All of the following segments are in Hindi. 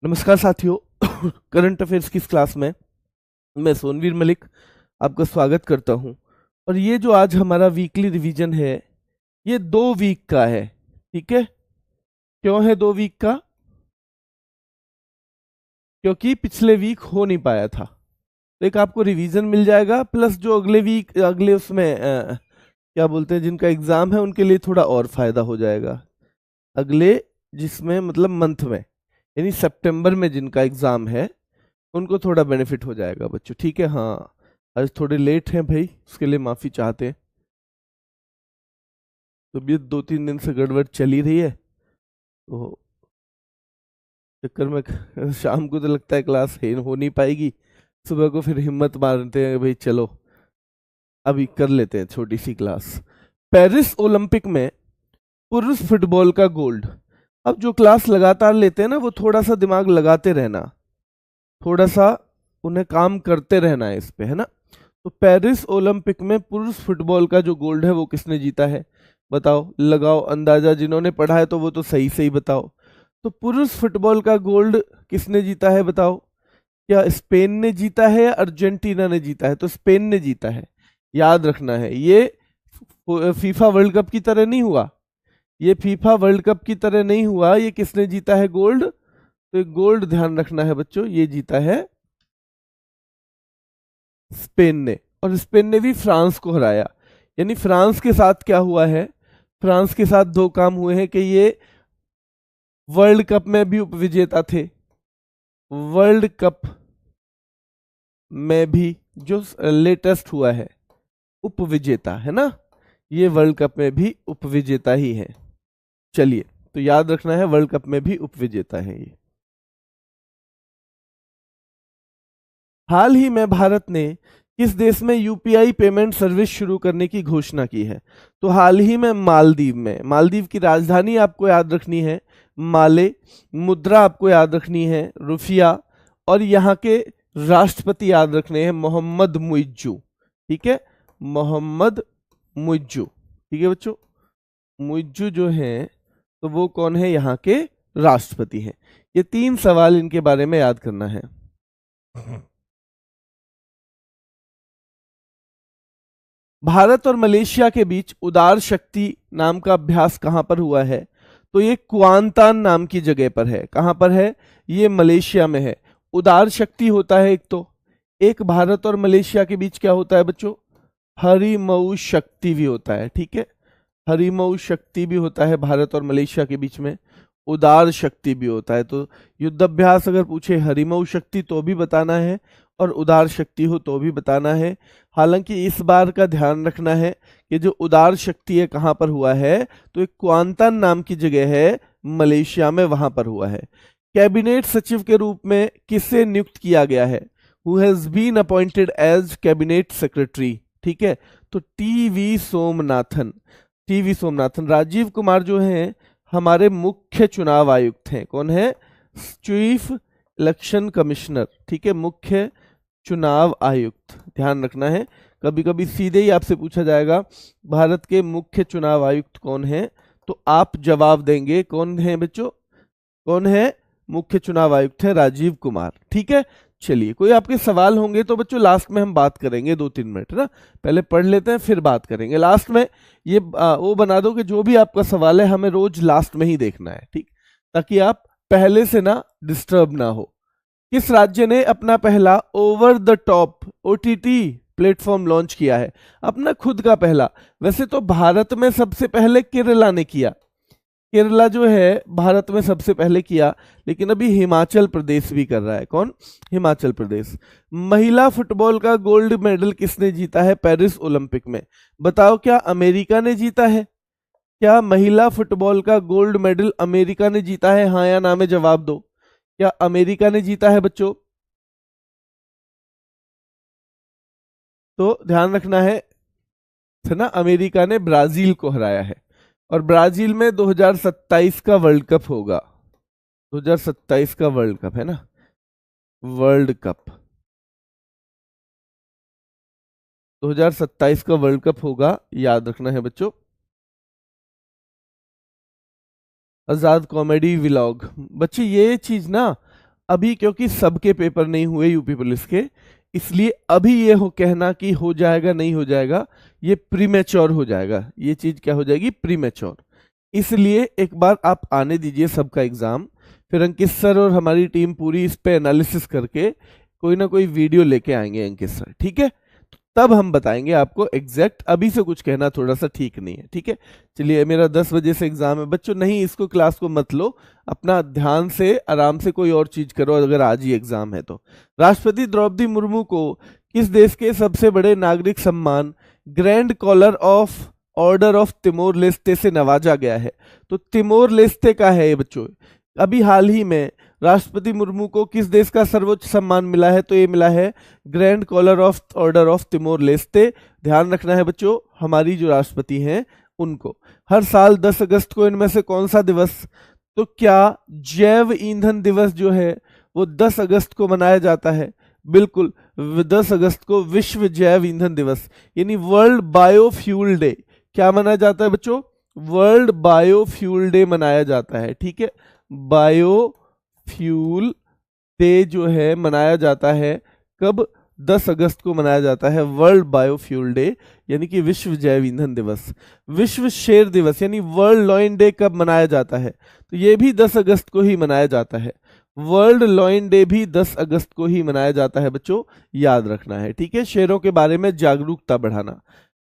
नमस्कार साथियों। करंट अफेयर्स की इस क्लास में मैं सोनवीर मलिक आपका स्वागत करता हूं। और ये जो आज हमारा वीकली रिवीजन है ये 2 वीक का है। ठीक है, क्यों है 2 वीक का? क्योंकि पिछले वीक हो नहीं पाया था, तो एक आपको रिवीजन मिल जाएगा, प्लस जो अगले वीक अगले उसमें क्या बोलते हैं जिनका एग्जाम है उनके लिए थोड़ा और फायदा हो जाएगा। अगले जिसमें मतलब मंथ में यानी सितंबर में जिनका एग्जाम है उनको थोड़ा बेनिफिट हो जाएगा बच्चों। ठीक है, हाँ आज थोड़े लेट हैं भाई, उसके लिए माफ़ी चाहते हैं। तबीयत 2-3 दिन से गड़बड़ चली रही है, तो चक्कर में शाम को तो लगता है क्लास हो नहीं पाएगी, सुबह को फिर हिम्मत मारते हैं भाई चलो अभी कर लेते हैं छोटी सी क्लास। पेरिस ओलंपिक में पुरुष फुटबॉल का गोल्ड। अब जो क्लास लगातार लेते हैं ना वो थोड़ा सा दिमाग लगाते रहना, थोड़ा सा उन्हें काम करते रहना है इस पे, है ना। तो पेरिस ओलंपिक में पुरुष फुटबॉल का जो गोल्ड है वो किसने जीता है? बताओ, लगाओ अंदाजा, जिन्होंने पढ़ा है तो वो तो सही सही बताओ। तो पुरुष फुटबॉल का गोल्ड किसने जीता है बताओ? क्या स्पेन ने जीता है या अर्जेंटीना ने जीता है? तो स्पेन ने जीता है, याद रखना है। ये फीफा वर्ल्ड कप की तरह नहीं हुआ, ये फीफा वर्ल्ड कप की तरह नहीं हुआ। ये किसने जीता है गोल्ड? तो गोल्ड ध्यान रखना है बच्चों, ये जीता है स्पेन ने। और स्पेन ने भी फ्रांस को हराया। यानी फ्रांस के साथ क्या हुआ है? फ्रांस के साथ 2 काम हुए हैं कि ये वर्ल्ड कप में भी उपविजेता थे, वर्ल्ड कप में भी जो लेटेस्ट हुआ है उपविजेता, है ना। ये वर्ल्ड कप में भी उपविजेता ही है। चलिए, तो याद रखना है वर्ल्ड कप में भी उपविजेता है ये। हाल ही में भारत ने किस देश में यूपीआई पेमेंट सर्विस शुरू करने की घोषणा की है? तो हाल ही में मालदीव में। मालदीव की राजधानी आपको याद रखनी है माले, मुद्रा आपको याद रखनी है रुफिया, और यहाँ के राष्ट्रपति याद रखने हैं मोहम्मद मुइज्जू। ठीक है, मोहम्मद मुइज्जू। ठीक है बच्चों, मुइज्जू जो हैं तो वो कौन है? यहाँ के राष्ट्रपति हैं। ये 3 सवाल इनके बारे में याद करना है। भारत और मलेशिया के बीच उदार शक्ति नाम का अभ्यास कहां पर हुआ है? तो ये कुआंतान नाम की जगह पर है। कहां पर है? ये मलेशिया में है। उदार शक्ति होता है एक, तो एक भारत और मलेशिया के बीच क्या होता है बच्चों? हरिमऊ शक्ति भी होता है। ठीक है, हरिमऊ शक्ति भी होता है भारत और मलेशिया के बीच में, उदार शक्ति भी होता है। तो युद्धाभ्यास अगर पूछे हरिमऊ शक्ति तो भी बताना है, और उदार शक्ति हो तो भी बताना है। हालांकि इस बार का ध्यान रखना है कि जो उदार शक्ति है कहाँ पर हुआ है? तो एक क्वांतान नाम की जगह है मलेशिया में, वहां पर हुआ है। कैबिनेट सचिव के रूप में किसे नियुक्त किया गया है? Who has been appointed as cabinet secretary? ठीक है, तो टीवी सोमनाथन। टीवी सोमनाथन। राजीव कुमार जो हैं हमारे मुख्य चुनाव आयुक्त हैं। कौन है? Chief election commissioner. ठीक है, मुख्य चुनाव आयुक्त, ध्यान रखना है। कभी कभी सीधे ही आपसे पूछा जाएगा भारत के मुख्य चुनाव आयुक्त कौन है, तो आप जवाब देंगे कौन है बच्चों? कौन है? मुख्य चुनाव आयुक्त है राजीव कुमार। ठीक है, चलिए कोई आपके सवाल होंगे तो बच्चों लास्ट में हम बात करेंगे, 2-3 मिनट ना, पहले पढ़ लेते हैं फिर बात करेंगे लास्ट में। ये वो बना दो कि जो भी आपका सवाल है हमें रोज लास्ट में ही देखना है, ठीक, ताकि आप पहले से ना डिस्टर्ब ना हो। किस राज्य ने अपना पहला over the top OTT platform launch किया है? अपना खुद का पहला। वैसे तो भारत में सबसे पहले केरला ने किया, केरला जो है भारत में सबसे पहले किया, लेकिन अभी हिमाचल प्रदेश भी कर रहा है। कौन? हिमाचल प्रदेश। महिला फुटबॉल का गोल्ड मेडल किसने जीता है पेरिस ओलंपिक में? बताओ, क्या अमेरिका ने जीता है? क्या महिला फुटबॉल का गोल्ड मेडल अमेरिका ने जीता है? हाँ या ना में जवाब दो। क्या अमेरिका ने जीता है बच्चों? तो ध्यान रखना है ना, अमेरिका ने ब्राजील को हराया है। और ब्राजील में 2027 का वर्ल्ड कप होगा। 2027 का वर्ल्ड कप है ना, वर्ल्ड कप 2027 का वर्ल्ड कप होगा, याद रखना है बच्चों। आजाद कॉमेडी व्लॉग, बच्चे ये चीज ना अभी क्योंकि सबके पेपर नहीं हुए यूपी पुलिस के, इसलिए अभी ये हो कहना कि हो जाएगा नहीं हो जाएगा, ये प्रीमेच्योर हो जाएगा। ये चीज क्या हो जाएगी? प्रीमेच्योर। इसलिए एक बार आप आने दीजिए सबका एग्जाम, फिर अंकित सर और हमारी टीम पूरी इस पे एनालिसिस करके कोई ना कोई वीडियो लेके आएंगे अंकित सर, ठीक है? तब हम बताएंगे आपको एग्जैक्ट। अभी से कुछ कहना थोड़ा सा ठीक नहीं है, ठीक है? चलिए, मेरा 10 बजे से एग्जाम है बच्चों, नहीं इसको क्लास को मत लो, अपना ध्यान से आराम से कोई और चीज करो अगर आज ही एग्जाम है तो। राष्ट्रपति द्रौपदी मुर्मू को किस देश के सबसे बड़े नागरिक सम्मान grand collar of order of Timor Leste से नवाजा गया है? तो तिमोर लेस्ते का है ये बच्चों। अभी हाल ही में राष्ट्रपति मुर्मू को किस देश का सर्वोच्च सम्मान मिला है? तो ये मिला है grand collar of order of Timor Leste. ध्यान रखना है बच्चों, हमारी जो राष्ट्रपति हैं उनको। हर साल 10 अगस्त को इनमें से कौन सा दिवस? तो क्या जैव ईंधन दिवस जो है वो 10 अगस्त को मनाया जाता है? बिल्कुल, 10 अगस्त को विश्व जैव ईंधन दिवस यानी वर्ल्ड बायोफ्यूल डे क्या मनाया जाता है बच्चों? वर्ल्ड बायोफ्यूल डे मनाया जाता है, ठीक है? बायोफ्यूल डे जो है मनाया जाता है कब? 10 अगस्त को मनाया जाता है वर्ल्ड बायोफ्यूल डे यानी कि विश्व जैव ईंधन दिवस। विश्व शेर दिवस यानी वर्ल्ड लॉयन डे कब मनाया जाता है? तो ये भी 10 अगस्त को ही मनाया जाता है। वर्ल्ड लॉयन डे भी 10 अगस्त को ही मनाया जाता है बच्चों, याद रखना है, ठीक है? शेरों के बारे में जागरूकता बढ़ाना।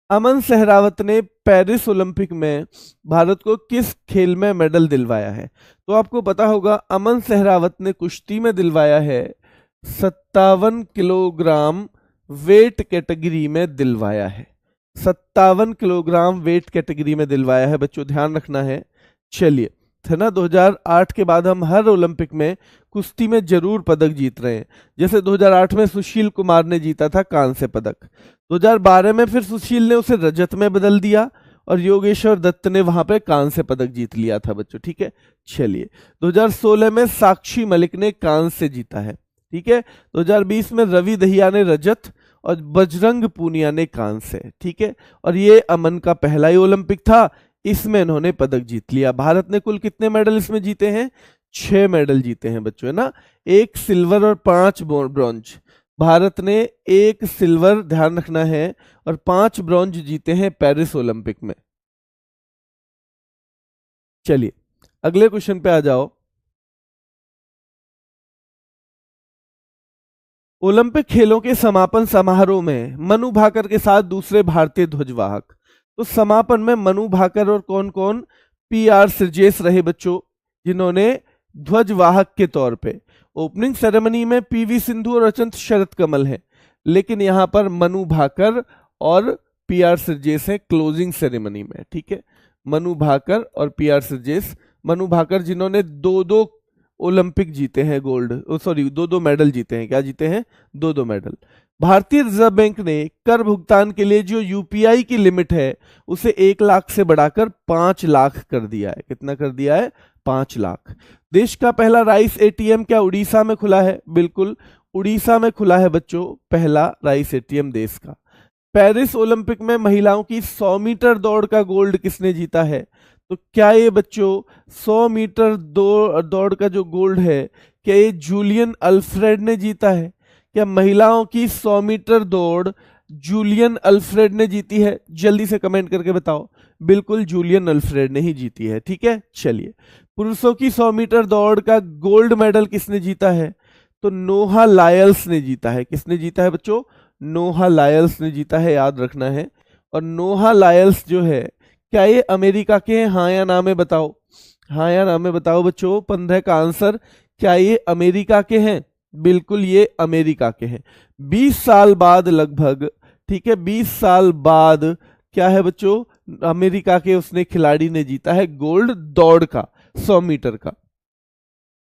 अमन सहरावत ने पेरिस ओलंपिक में भारत को किस खेल में मेडल दिलवाया है? तो आपको पता होगा अमन सहरावत ने कुश्ती में दिलवाया है, 57 किलोग्राम वेट कैटेगरी में दिलवाया है। 57 किलोग्राम वेट कैटेगरी में दिलवाया है बच्चों, ध्यान रखना है। चलिए, थे ना, 2008 के बाद हम हर ओलंपिक में कुश्ती में जरूर पदक जीत रहे हैं। जैसे 2008 में सुशील कुमार ने जीता था कांस्य पदक, 2012 में फिर सुशील ने उसे रजत में बदल दिया और योगेश्वर दत्त ने वहां पे कांस्य पदक जीत लिया था बच्चों, ठीक है? चलिए, 2016 में साक्षी मलिक ने कांस्य जीता है, ठीक है? 2020 में रवि दहिया ने रजत और बजरंग पूनिया ने कांस्य, ठीक है? और ये अमन का पहला ही ओलंपिक था, इसमें इन्होंने पदक जीत लिया। भारत ने कुल कितने मेडल इसमें जीते हैं? 6 मेडल जीते हैं बच्चों, है ना? 1 सिल्वर और 5 ब्रॉन्ज। भारत ने 1 सिल्वर, ध्यान रखना है, और 5 ब्रॉन्ज जीते हैं पेरिस ओलंपिक में। चलिए, अगले क्वेश्चन पे आ जाओ। ओलंपिक खेलों के समापन समारोह में मनु भाकर के साथ दूसरे भारतीय ध्वजवाहक, तो समापन में मनु भाकर और कौन कौन? पीआर सिरजेस रहे बच्चों, जिन्होंने ध्वजवाहक के तौर पे। ओपनिंग सेरेमनी में पीवी सिंधु और अचंत शरत कमल है, लेकिन यहां पर मनु भाकर और पीआर सिरजेस है क्लोजिंग सेरेमनी में, ठीक है? मनु भाकर और पीआर सिरजेस। मनु भाकर जिन्होंने 2-2 ओलंपिक जीते हैं, गोल्ड, सॉरी 2-2 मेडल जीते हैं। क्या जीते हैं? 2-2 मेडल। भारतीय रिजर्व बैंक ने कर भुगतान के लिए जो यूपीआई की लिमिट है उसे 1 लाख से बढ़ाकर 5 लाख कर दिया है। कितना कर दिया है? 5 लाख। देश का पहला राइस एटीएम क्या उड़ीसा में खुला है? बिल्कुल, उड़ीसा में खुला है बच्चों पहला राइस एटीएम देश का। पेरिस ओलंपिक में महिलाओं की 100 मीटर दौड़ का गोल्ड किसने जीता है? तो क्या ये बच्चों 100 मीटर दौड़ का जो गोल्ड है, क्या ये जूलियन अल्फ्रेड ने जीता है? क्या महिलाओं की 100 मीटर दौड़ जूलियन अल्फ्रेड ने जीती है? जल्दी से कमेंट करके बताओ। बिल्कुल, जूलियन अल्फ्रेड ने ही जीती है, ठीक है? चलिए, पुरुषों की 100 मीटर दौड़ का गोल्ड मेडल किसने जीता है? तो नोहा लायल्स ने जीता है। किसने जीता है बच्चों? नोहा लायल्स ने जीता है, याद रखना है। और नोहा लायल्स जो है, क्या ये अमेरिका के हैं? हाँ या ना में बताओ, हाँ या ना में बताओ बच्चों। 15 का आंसर, क्या ये अमेरिका के हैं? बिल्कुल, ये अमेरिका के हैं। 20 साल बाद लगभग, ठीक है, 20 साल बाद क्या है बच्चों? अमेरिका के उसने खिलाड़ी ने जीता है गोल्ड दौड़ का, 100 मीटर का।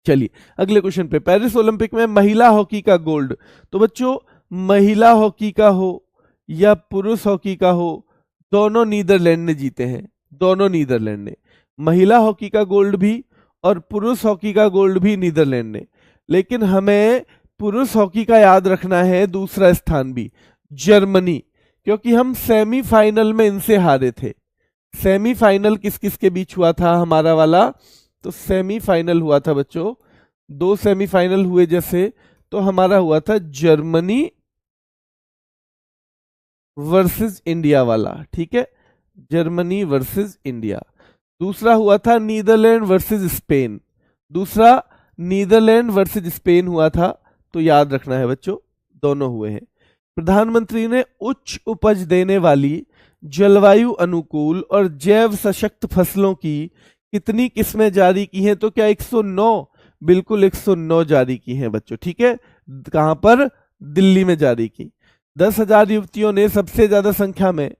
चलिए, अगले क्वेश्चन पे। पेरिस ओलंपिक में महिला हॉकी का गोल्ड, तो बच्चों महिला हॉकी का हो या पुरुष हॉकी का हो, दोनों नीदरलैंड ने जीते हैं। दोनों नीदरलैंड ने, महिला हॉकी का गोल्ड भी और पुरुष हॉकी का गोल्ड भी नीदरलैंड ने। लेकिन हमें पुरुष हॉकी का याद रखना है दूसरा स्थान भी, जर्मनी, क्योंकि हम सेमीफाइनल में इनसे हारे थे। सेमीफाइनल किस किस के बीच हुआ था हमारा वाला? तो सेमीफाइनल हुआ था बच्चों दो सेमीफाइनल हुए जैसे, तो हमारा हुआ था जर्मनी वर्सेस इंडिया वाला, ठीक है, जर्मनी वर्सेस इंडिया। दूसरा हुआ था नीदरलैंड वर्सेस स्पेन, दूसरा नीदरलैंड वर्सेस स्पेन हुआ था, तो याद रखना है बच्चों, दोनों हुए हैं। प्रधानमंत्री ने उच्च उपज देने वाली जलवायु अनुकूल और जैव सशक्त फसलों की कितनी किस्में जारी की हैं? तो क्या 109? बिल्कुल 109 जारी की हैं बच्चों, ठीक है। कहां पर? दिल्ली में जारी की। 10,000 युवतियों ने सबसे ज्यादा संख्या में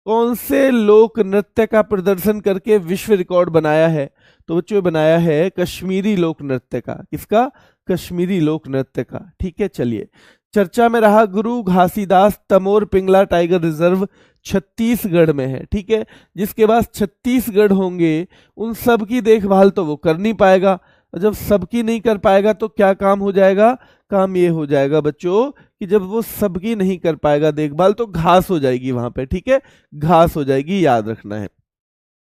कौन से लोक नृत्य का प्रदर्शन करके विश्व रिकॉर्ड बनाया है? तो बच्चों बनाया है कश्मीरी लोक नृत्य का। किसका? कश्मीरी लोक नृत्य का, ठीक है। चलिए, चर्चा में रहा गुरु घासीदास तमोर पिंगला टाइगर रिजर्व छत्तीसगढ़ में है, ठीक है। जिसके पास छत्तीसगढ़ होंगे उन सब की देखभाल तो वो कर नहीं पाएगा, और जब सबकी नहीं कर पाएगा तो क्या काम हो जाएगा? काम ये हो जाएगा बच्चों कि जब वो सबकी नहीं कर पाएगा देखभाल, तो घास हो जाएगी वहां पे, ठीक है, घास हो जाएगी, याद रखना है।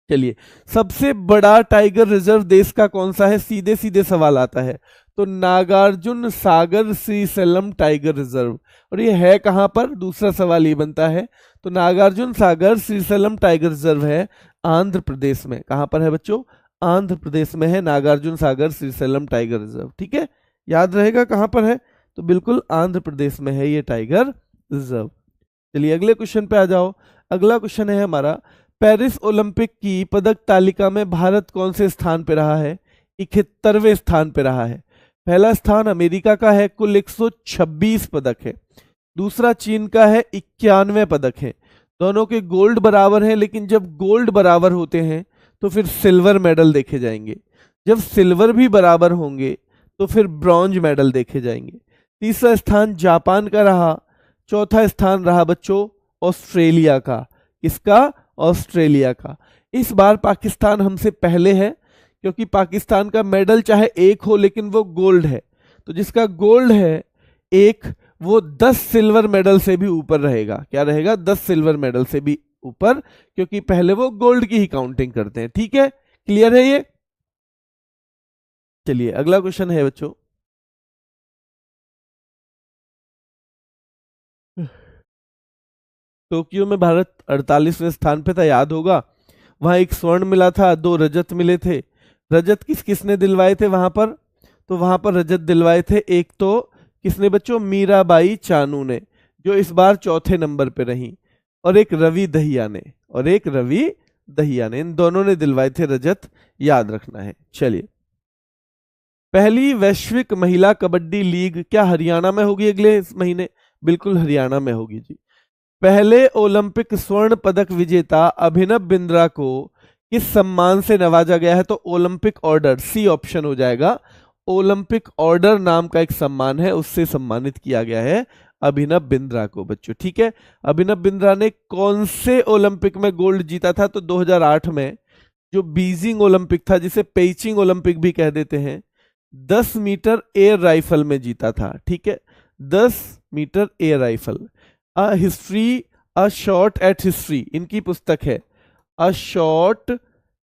चलिए, सबसे बड़ा टाइगर रिजर्व देश का कौन सा है? सीधे सीधे सवाल आता है, तो नागार्जुन सागर श्रीशैलम टाइगर रिजर्व। और ये है कहां पर? दूसरा सवाल ये बनता है, तो नागार्जुन सागर श्रीशैलम टाइगर रिजर्व है आंध्र प्रदेश में। कहां पर है बच्चों? आंध्र प्रदेश में है नागार्जुन सागर श्रीशैलम टाइगर रिजर्व, ठीक है। याद रहेगा कहां पर है, तो बिल्कुल आंध्र प्रदेश में है ये टाइगर रिजर्व। चलिए अगले क्वेश्चन पे आ जाओ। अगला क्वेश्चन है हमारा, पेरिस ओलंपिक की पदक तालिका में भारत कौन से स्थान पे रहा है? 71वें स्थान पे रहा है। पहला स्थान अमेरिका का है, कुल 126 पदक है। दूसरा चीन का है, 91 पदक है। दोनों के गोल्ड बराबर हैं, लेकिन जब गोल्ड बराबर होते हैं तो फिर सिल्वर मेडल देखे जाएंगे। जब सिल्वर भी बराबर होंगे तो फिर ब्रॉन्ज मेडल देखे जाएंगे। तीसरा स्थान जापान का रहा। चौथा स्थान रहा बच्चों ऑस्ट्रेलिया का। किसका? ऑस्ट्रेलिया का। इस बार पाकिस्तान हमसे पहले है, क्योंकि पाकिस्तान का मेडल चाहे एक हो लेकिन वो गोल्ड है, तो जिसका गोल्ड है एक, वो 10 सिल्वर मेडल से भी ऊपर रहेगा। क्या रहेगा? 10 सिल्वर मेडल से भी ऊपर, क्योंकि पहले वो गोल्ड की ही काउंटिंग करते हैं, ठीक है। क्लियर है ये? चलिए अगला क्वेश्चन है बच्चों, टोक्यो में भारत 48वें स्थान पे था, याद होगा। वहां एक स्वर्ण मिला था, 2 रजत मिले थे। रजत किस किसने दिलवाए थे वहां पर? तो वहां पर रजत दिलवाए थे एक तो किसने बच्चों? मीराबाई चानू ने, जो इस बार चौथे नंबर पे रही, और एक रवि दहिया ने, इन दोनों ने दिलवाए थे रजत, याद रखना है। चलिए, पहली वैश्विक महिला कबड्डी लीग क्या हरियाणा में होगी अगले महीने? बिल्कुल हरियाणा में होगी जी। पहले ओलंपिक स्वर्ण पदक विजेता अभिनव बिंद्रा को किस सम्मान से नवाजा गया है? तो ओलंपिक ऑर्डर, सी ऑप्शन हो जाएगा। ओलंपिक ऑर्डर नाम का एक सम्मान है, उससे सम्मानित किया गया है अभिनव बिंद्रा को बच्चों, ठीक है। अभिनव बिंद्रा ने कौन से ओलंपिक में गोल्ड जीता था? तो 2008 में, जो बीजिंग ओलंपिक था, जिसे पेइचिंग ओलंपिक भी कह देते हैं, 10 मीटर एयर राइफल में जीता था, ठीक है। 10 metre air rifle. A history, a shot at history, इनकी पुस्तक है। अ शॉट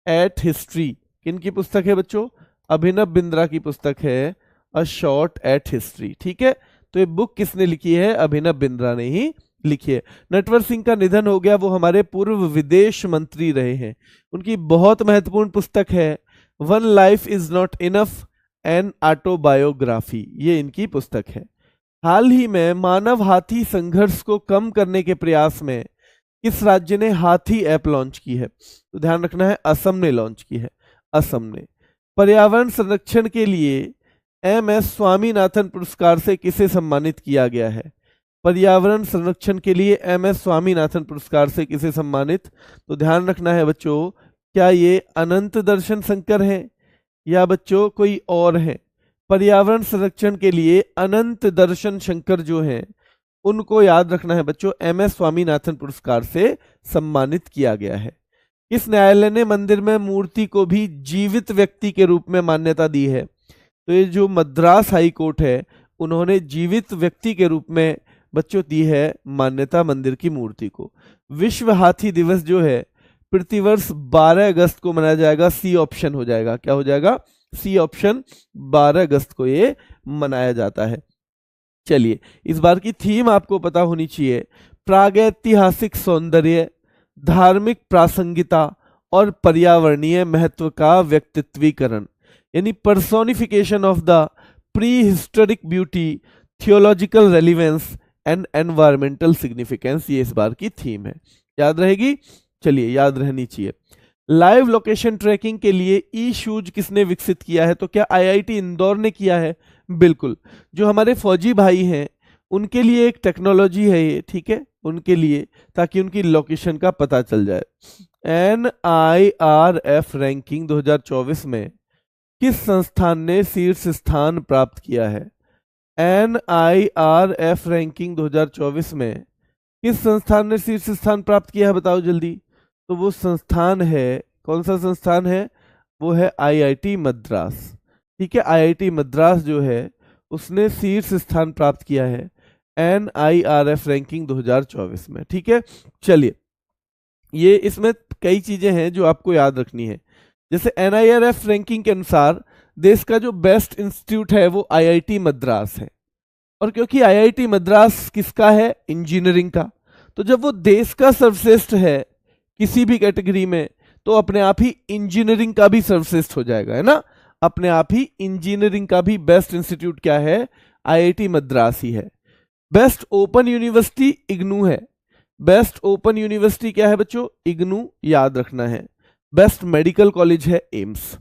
एट हिस्ट्री किनकी पुस्तक है बच्चों? अभिनव बिंद्रा की पुस्तक है अ शॉट एट हिस्ट्री, ठीक है। तो ये बुक किसने लिखी है? अभिनव बिंद्रा ने ही लिखी है। नटवर सिंह का निधन हो गया, वो हमारे पूर्व विदेश मंत्री रहे हैं। उनकी बहुत महत्वपूर्ण पुस्तक है one life is not enough, an autobiography, ये इनकी पुस्तक है। हाल ही में मानव हाथी संघर्ष को कम करने के प्रयास में किस राज्य ने हाथी ऐप लॉन्च की है? तो ध्यान रखना है, असम ने लॉन्च की है, असम ने। पर्यावरण संरक्षण के लिए एमएस स्वामीनाथन पुरस्कार से किसे सम्मानित किया गया है? पर्यावरण संरक्षण के लिए एमएस स्वामीनाथन पुरस्कार से किसे सम्मानित? तो ध्यान रखना है बच्चों, क्या ये अनंत दर्शन शंकर है या बच्चों कोई और है? पर्यावरण संरक्षण के लिए अनंत दर्शन शंकर जो हैं, उनको याद रखना है बच्चों, एमएस स्वामीनाथन पुरस्कार से सम्मानित किया गया है। इस न्यायालय ने मंदिर में मूर्ति को भी जीवित व्यक्ति के रूप में मान्यता दी है? तो ये जो मद्रास हाई कोर्ट है, उन्होंने जीवित व्यक्ति के रूप में बच्चों दी है मान्यता मंदिर की मूर्ति को। विश्व हाथी दिवस जो है प्रतिवर्ष 12 अगस्त को मनाया जाएगा, सी ऑप्शन हो जाएगा। क्या हो जाएगा? सी ऑप्शन, 12 अगस्त को ये मनाया जाता है। चलिए, इस बार की थीम आपको पता होनी चाहिए, प्रागैतिहासिक सौंदर्य, धार्मिक प्रासंगिकता और पर्यावरणीय महत्व का व्यक्तित्वीकरण, यानी personification of the pre historic beauty, theological relevance and environmental significance, ये इस बार की थीम है। याद रहेगी? चलिए, याद रहनी चाहिए। लाइव लोकेशन ट्रैकिंग के लिए ई शूज किसने विकसित किया है? तो क्या आईआईटी इंदौर ने किया है? बिल्कुल, जो हमारे फौजी भाई हैं उनके लिए एक टेक्नोलॉजी है ये, ठीक है, उनके लिए, ताकि उनकी लोकेशन का पता चल जाए। NIRF रैंकिंग 2024 में किस संस्थान ने शीर्ष स्थान प्राप्त किया है? NIRF रैंकिंग 2024 में किस संस्थान ने शीर्ष स्थान प्राप्त किया है? बताओ जल्दी। तो वो संस्थान है, कौन सा संस्थान है? वो है IIT मद्रास, ठीक है। IIT मद्रास जो है उसने शीर्ष स्थान प्राप्त किया है NIRF रैंकिंग 2024 में, ठीक है। चलिए, ये इसमें कई चीजें हैं जो आपको याद रखनी है। जैसे NIRF रैंकिंग के अनुसार देश का जो बेस्ट इंस्टीट्यूट है वो IIT मद्रास है, और क्योंकि IIT मद्रास किसका है? इंजीनियरिंग का। तो जब वो देश का सर्वश्रेष्ठ है किसी भी कैटेगरी में, तो अपने आप ही इंजीनियरिंग का भी सर्वश्रेष्ठ हो जाएगा, है ना। अपने आप ही इंजीनियरिंग का भी बेस्ट इंस्टीट्यूट क्या है? IIT मद्रास ही है। बेस्ट ओपन यूनिवर्सिटी इग्नू है। बेस्ट ओपन यूनिवर्सिटी क्या है बच्चों? इग्नू, याद रखना है। बेस्ट मेडिकल कॉलेज है AIIMS,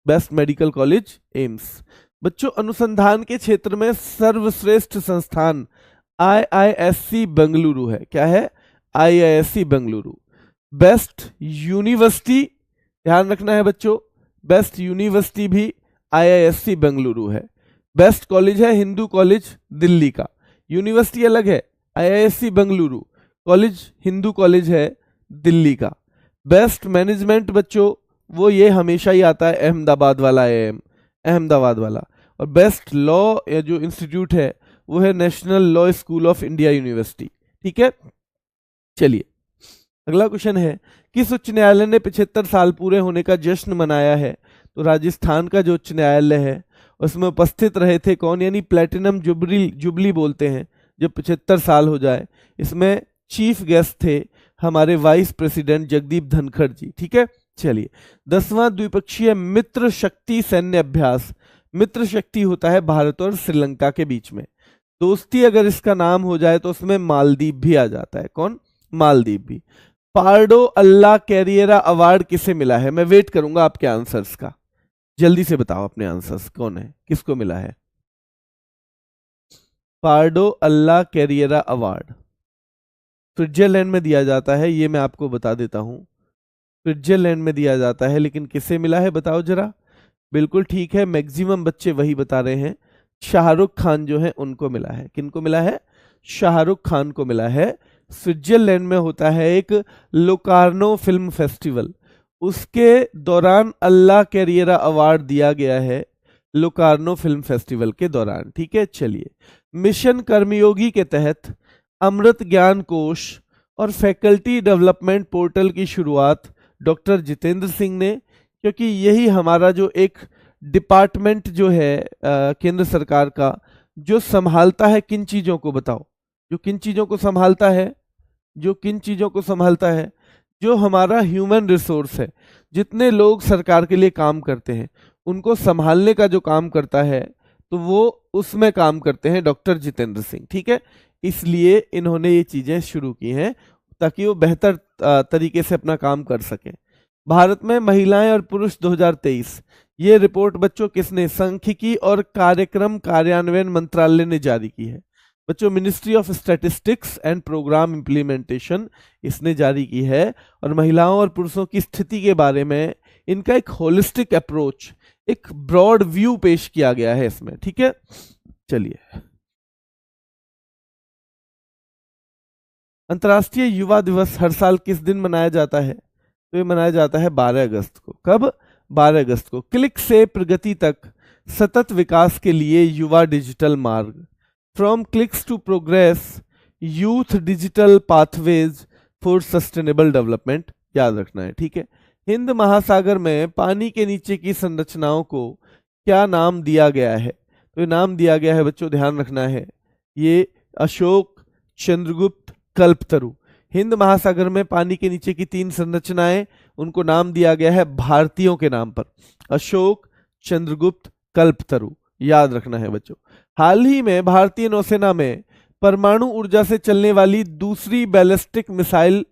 best medical college AIIMS. बच्चों, अनुसंधान के क्षेत्र में सर्वश्रेष्ठ संस्थान IISc बेंगलुरु है। क्या है? IISc बेंगलुरु। बेस्ट यूनिवर्सिटी, ध्यान रखना है बच्चों, बेस्ट यूनिवर्सिटी भी IISc बेंगलुरु है। बेस्ट कॉलेज है हिंदू कॉलेज दिल्ली का, यूनिवर्सिटी अलग है IISc Bengaluru, college Hindu college है दिल्ली का। बेस्ट मैनेजमेंट बच्चों, वो ये हमेशा ही आता है अहमदाबाद वाला, IIM अहमदाबाद वाला। और बेस्ट लॉ जो इंस्टीट्यूट है वो है national law school of India university, ठीक है। चलिए, अगला क्वेश्चन है, किस उच्च न्यायालय ने 75 साल पूरे होने का जश्न मनाया है? तो राजस्थान का जो उच्च न्यायालय है उसमें उपस्थित रहे थे कौन? यानी प्लेटिनम जुबली बोलते हैं जब 75 साल हो जाए। इसमें चीफ गेस्ट थे हमारे वाइस प्रेसिडेंट जगदीप धनखड़ जी, ठीक है। चलिए, 10वां द्विपक्षीय मित्र शक्ति सैन्य अभ्यास, मित्र शक्ति होता है भारत और श्रीलंका के बीच में। दोस्ती अगर इसका नाम हो जाए तो उसमें मालदीव भी आ जाता है। कौन? मालदीव भी। पार्डो अल्ला कैरियरा अवार्ड किसे मिला है? मैं वेट करूंगा आपके आंसर्स का, जल्दी से बताओ अपने आंसर्स, कौन है, किसको मिला है पार्डो अल्ला कैरियरा अवार्ड? स्विट्जरलैंड में दिया जाता है, ये मैं आपको बता देता हूं, स्विट्जरलैंड में दिया जाता है। लेकिन किसे मिला है बताओ जरा। बिल्कुल ठीक है, मैक्सिमम बच्चे वही बता रहे हैं, शाहरुख खान जो है उनको मिला है। किनको मिला है? शाहरुख खान को मिला है। स्विट्जरलैंड में होता है एक लोकार्नो फिल्म फेस्टिवल, उसके दौरान अल्ला कैरियरा अवार्ड दिया गया है, लोकार्नो फिल्म फेस्टिवल के दौरान, ठीक है। चलिए, मिशन कर्मयोगी के तहत अमृत ज्ञान कोश और फैकल्टी डेवलपमेंट पोर्टल की शुरुआत डॉक्टर जितेंद्र सिंह ने, क्योंकि यही हमारा जो एक डिपार्टमेंट जो है केंद्र सरकार का, जो संभालता है किन चीजों को, बताओ, जो किन चीजों को संभालता है, जो किन चीजों को संभालता है? जो हमारा ह्यूमन रिसोर्स है, जितने लोग सरकार के लिए काम करते हैं उनको संभालने का जो काम करता है, तो वो उसमें काम करते हैं डॉक्टर जितेंद्र सिंह, ठीक है। इसलिए इन्होंने ये चीजें शुरू की हैं ताकि वो बेहतर तरीके से अपना काम कर सकें। भारत में महिलाएं और पुरुष 2023, ये रिपोर्ट बच्चों किसने? सांख्यिकी और कार्यक्रम कार्यान्वयन मंत्रालय ने जारी की है बच्चों, ministry of statistics and programme implementation इसने जारी की है। और महिलाओं और पुरुषों की स्थिति के बारे में इनका एक होलिस्टिक अप्रोच, एक ब्रॉड व्यू पेश किया गया है इसमें, ठीक है। चलिए, अंतर्राष्ट्रीय युवा दिवस हर साल किस दिन मनाया जाता है? तो ये मनाया जाता है 12 अगस्त को। कब? 12 अगस्त को। क्लिक से प्रगति तक सतत विकास के लिए युवा डिजिटल मार्ग, from clicks to progress, youth digital pathways for sustainable development, याद रखना है, ठीक है। हिंद महासागर में पानी के नीचे की संरचनाओं को क्या नाम दिया गया है? तो ये नाम दिया गया है बच्चों, ध्यान रखना है, ये अशोक, चंद्रगुप्त, कल्पतरु। हिंद महासागर में पानी के नीचे की 3 संरचनाएं, उनको नाम दिया गया है भारतीयों के नाम पर, अशोक, चंद्रगुप्त, कल्पतरु, याद रखना है बच्चों। हाल ही में भारतीय नौसेना में परमाणु ऊर्जा से चलने वाली दूसरी बैलिस्टिक मिसाइल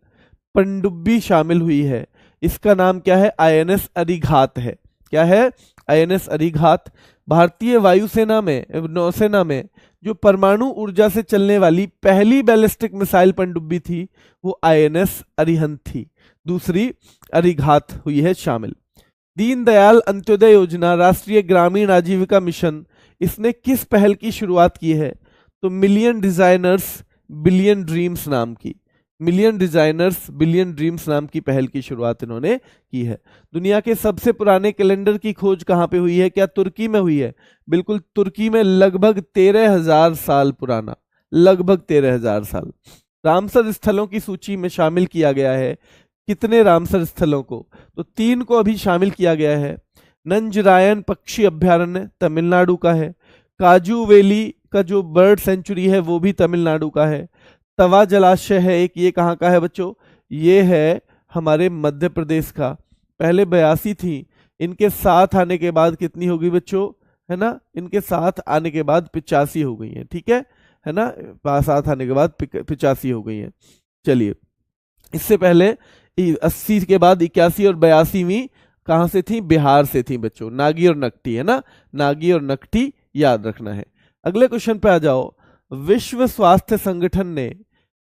पनडुब्बी शामिल हुई है। इसका नाम क्या है? आईएनएस अरिघात है। क्या है? आईएनएस अरिघात। भारतीय वायुसेना में, नौसेना में जो परमाणु ऊर्जा से चलने वाली पहली बैलिस्टिक मिसाइल पनडुब्बी थी वो आईएनएस अरिहंत थी, दूसरी अरिघात हुई है शामिल। दीनदयाल अंत्योदय योजना, राष्ट्रीय ग्रामीण आजीविका मिशन, इसने किस पहल की शुरुआत की है? तो मिलियन डिजाइनर्स बिलियन ड्रीम्स नाम की, मिलियन डिजाइनर्स बिलियन ड्रीम्स नाम की पहल की शुरुआत इन्होंने की है। दुनिया के सबसे पुराने कैलेंडर की खोज कहां पे हुई है? क्या तुर्की में हुई है? बिल्कुल, तुर्की में, लगभग 13,000 साल पुराना, लगभग 13,000 साल। रामसर स्थलों की सूची में शामिल किया गया है, कितने रामसर स्थलों को? तो 3 को अभी शामिल किया गया है। नंजरायन पक्षी अभ्यारण्य तमिलनाडु का है, काजू वैली का जो बर्ड सेंचुरी है वो भी तमिलनाडु का है, तवा जलाशय है एक, ये कहाँ का है बच्चों? ये है हमारे मध्य प्रदेश का। पहले 82 थी, इनके साथ आने के बाद कितनी हो गई बच्चों? है ना, इनके साथ आने के बाद 85 हो गई है, ठीक है ना, साथ आने के बाद 85 हो गई है। चलिए, इससे पहले 80 के बाद 81 और 82वीं कहाँ से थी? बिहार से थी बच्चों, नागी और नकटी, है ना, नागी और नकटी, याद रखना है। अगले क्वेश्चन पे आ जाओ। विश्व स्वास्थ्य संगठन ने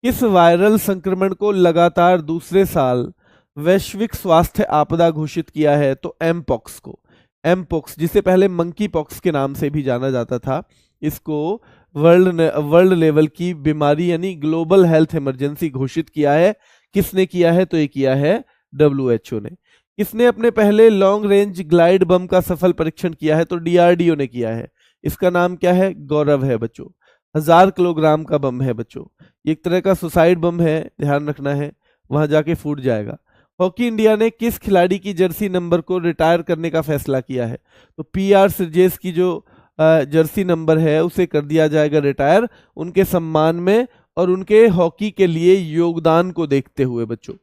किस वायरल संक्रमण को लगातार दूसरे साल वैश्विक स्वास्थ्य आपदा घोषित किया है? तो एमपॉक्स को, एमपॉक्स जिसे पहले मंकी पॉक्स के नाम से भी जाना जाता था, इसको वर्ल्ड लेवल की बीमारी यानी ग्लोबल हेल्थ इमरजेंसी घोषित किया है। किसने किया है? तो ये किया है WHO ने। किसने अपने पहले लॉन्ग रेंज ग्लाइड बम का सफल परीक्षण किया है? तो DRDO ने किया है। इसका नाम क्या है? गौरव है बच्चों। 1000 किलोग्राम का बम है बच्चों, एक तरह का सुसाइड बम है, ध्यान रखना है, वहां जाके फूट जाएगा। हॉकी इंडिया ने किस खिलाड़ी की जर्सी नंबर को रिटायर करने का फैसला किया है? तो PR सिरजेस की जो जर्सी नंबर है उसे कर दिया जाएगा रिटायर, उनके सम्मान में और उनके हॉकी के लिए योगदान को देखते हुए बच्चों।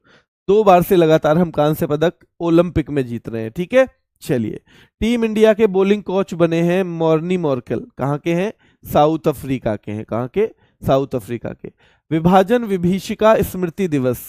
2 बार से लगातार हम कांस्य पदक ओलंपिक में जीत रहे हैं, ठीक है। चलिए, टीम इंडिया के बॉलिंग कोच बने हैं मॉर्नी मॉर्केल, कहाँ के हैं? साउथ अफ्रीका के हैं। कहाँ के? साउथ अफ्रीका के। विभाजन विभीषिका स्मृति दिवस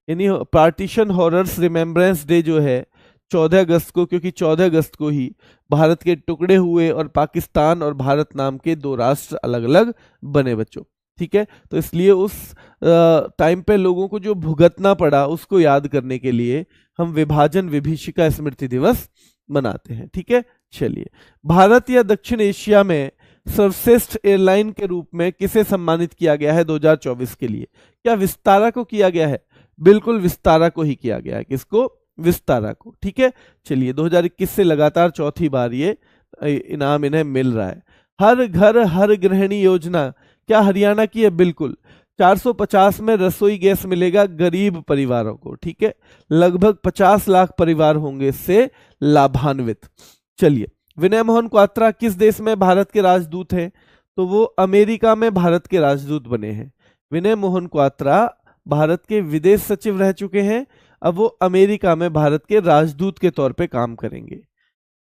यानी पार्टीशन हॉरर्स रिमेम्बरेंस डे जो है 14 अगस्त को, क्योंकि 14 अगस्त को ही भारत के टुकड़े हुए और पाकिस्तान और भारत नाम के 2 राष्ट्र अलग अलग बने बच्चों, ठीक है। तो इसलिए उस टाइम पे लोगों को जो भुगतना पड़ा उसको याद करने के लिए हम विभाजन विभीषिका स्मृति दिवस मनाते हैं, ठीक है। चलिए, भारत या दक्षिण एशिया में सर्वश्रेष्ठ एयरलाइन के रूप में किसे सम्मानित किया गया है 2024 के लिए? क्या विस्तारा को किया गया है? बिल्कुल विस्तारा को ही किया गया है। किसको? विस्तारा को, ठीक है। चलिए, 2021 से लगातार चौथी बार ये इनाम इन्हें मिल रहा है। हर घर हर गृहिणी योजना क्या हरियाणा की है? बिल्कुल। 450 में रसोई गैस मिलेगा गरीब परिवारों को, ठीक है। लगभग 50 लाख परिवार होंगे इससे लाभान्वित। चलिए, विनय मोहन क्वात्रा किस देश में भारत के राजदूत हैं? तो वो अमेरिका में भारत के राजदूत बने हैं। विनय मोहन क्वात्रा भारत के विदेश सचिव रह चुके हैं, अब वो अमेरिका में भारत के राजदूत के तौर पे काम करेंगे।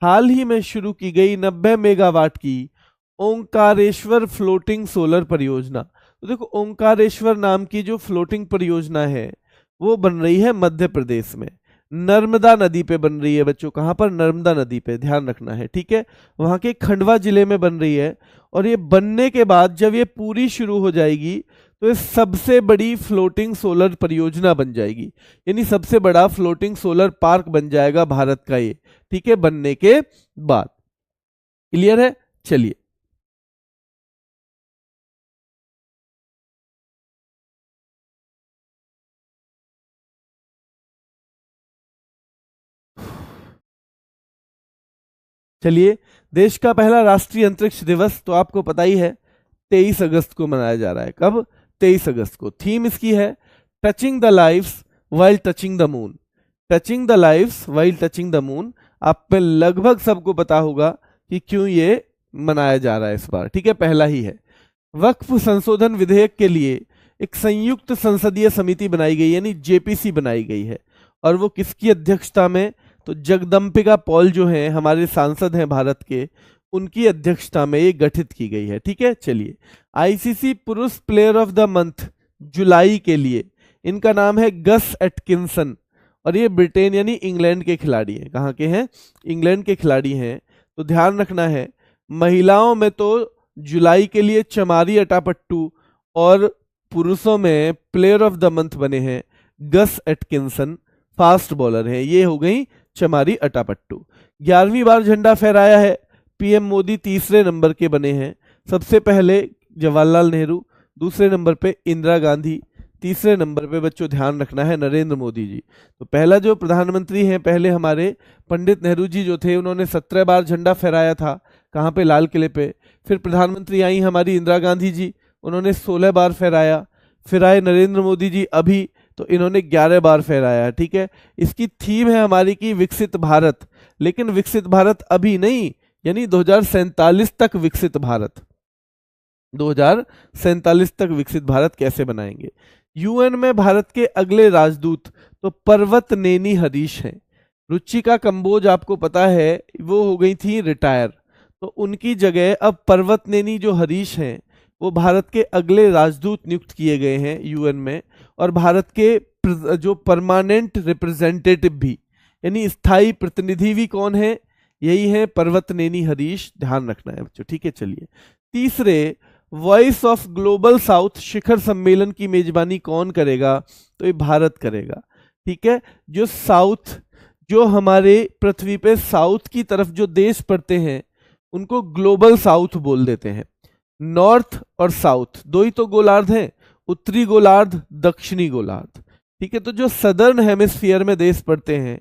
हाल ही में शुरू की गई 90 मेगावाट की ओंकारेश्वर फ्लोटिंग सोलर परियोजना, तो देखो ओंकारेश्वर नाम की जो फ्लोटिंग परियोजना है वो बन रही है मध्य प्रदेश में, नर्मदा नदी पे बन रही है बच्चों। कहां पर? नर्मदा नदी पे, ध्यान रखना है, ठीक है। वहां के खंडवा जिले में बन रही है और ये बनने के बाद जब ये पूरी शुरू हो जाएगी तो ये सबसे बड़ी फ्लोटिंग सोलर परियोजना बन जाएगी, यानी सबसे बड़ा फ्लोटिंग सोलर पार्क बन जाएगा भारत का ये, ठीक है, बनने के बाद। क्लियर है? चलिए, चलिए, देश का पहला राष्ट्रीय अंतरिक्ष दिवस तो आपको पता ही है 23 अगस्त को मनाया जा रहा है। कब? 23 अगस्त को। थीम इसकी है touching the lives while touching the moon, touching the lives while touching the moon. आप पे लगभग सबको पता होगा कि क्यों ये मनाया जा रहा है इस बार, ठीक है, पहला ही है। वक्फ संशोधन विधेयक के लिए एक संयुक्त संसदीय समिति बनाई गई, यानी जेपीसी बनाई गई है, और वो किसकी अध्यक्षता में? तो जगदम्बिका पॉल जो है हमारे सांसद हैं भारत के, उनकी अध्यक्षता में ये गठित की गई है, ठीक है। चलिए, आईसीसी पुरुष प्लेयर ऑफ द मंथ जुलाई के लिए इनका नाम है गस एटकिंसन, और ये ब्रिटेन यानी इंग्लैंड के खिलाड़ी हैं। कहाँ के हैं? इंग्लैंड के खिलाड़ी हैं। तो ध्यान रखना है, महिलाओं में तो जुलाई के लिए चमारी अटापट्टू, और पुरुषों में प्लेयर ऑफ द मंथ बने हैं गस एटकिंसन, फास्ट बॉलर हैं। ये हो गई चमारी अटापट्टू। 11वीं बार झंडा फहराया है पीएम मोदी, तीसरे नंबर के बने हैं। सबसे पहले जवाहरलाल नेहरू, दूसरे नंबर पे इंदिरा गांधी, तीसरे नंबर पे बच्चों ध्यान रखना है नरेंद्र मोदी जी। तो पहला जो प्रधानमंत्री हैं पहले हमारे पंडित नेहरू जी जो थे, उन्होंने 17 बार झंडा फहराया था। कहाँ पे? लाल किले पे। फिर प्रधानमंत्री आई हमारी इंदिरा गांधी जी, उन्होंने 16 बार फहराया। फिर आए नरेंद्र मोदी जी अभी, तो इन्होंने 11 बार फहराया, ठीक है। इसकी थीम है हमारी की विकसित भारत, लेकिन विकसित भारत अभी नहीं, यानी 2047 तक विकसित भारत, 2047 तक विकसित भारत कैसे बनाएंगे। यूएन में भारत के अगले राजदूत तो पर्वत नेनी हरीश हैं। रुचिका कंबोज आपको पता है वो हो गई थी रिटायर, तो उनकी जगह अब पर्वत नेनी जो हरीश हैं वो भारत के अगले राजदूत नियुक्त किए गए हैं यूएन में। और भारत के जो परमानेंट रिप्रेजेंटेटिव भी, यानी स्थायी प्रतिनिधि भी कौन है? यही है पर्वत नेनी हरीश, ध्यान रखना है बच्चों, ठीक है। चलिए, तीसरे वॉइस ऑफ ग्लोबल साउथ शिखर सम्मेलन की मेजबानी कौन करेगा? तो ये भारत करेगा, ठीक है। जो साउथ, जो हमारे पृथ्वी पे साउथ की तरफ जो देश पड़ते हैं उनको ग्लोबल साउथ बोल देते हैं। नॉर्थ और साउथ दो ही तो गोलार्ध हैं, उत्तरी गोलार्ध, दक्षिणी गोलार्ध, ठीक है। तो जो सदर्न हेमिस्फीयर में देश पड़ते हैं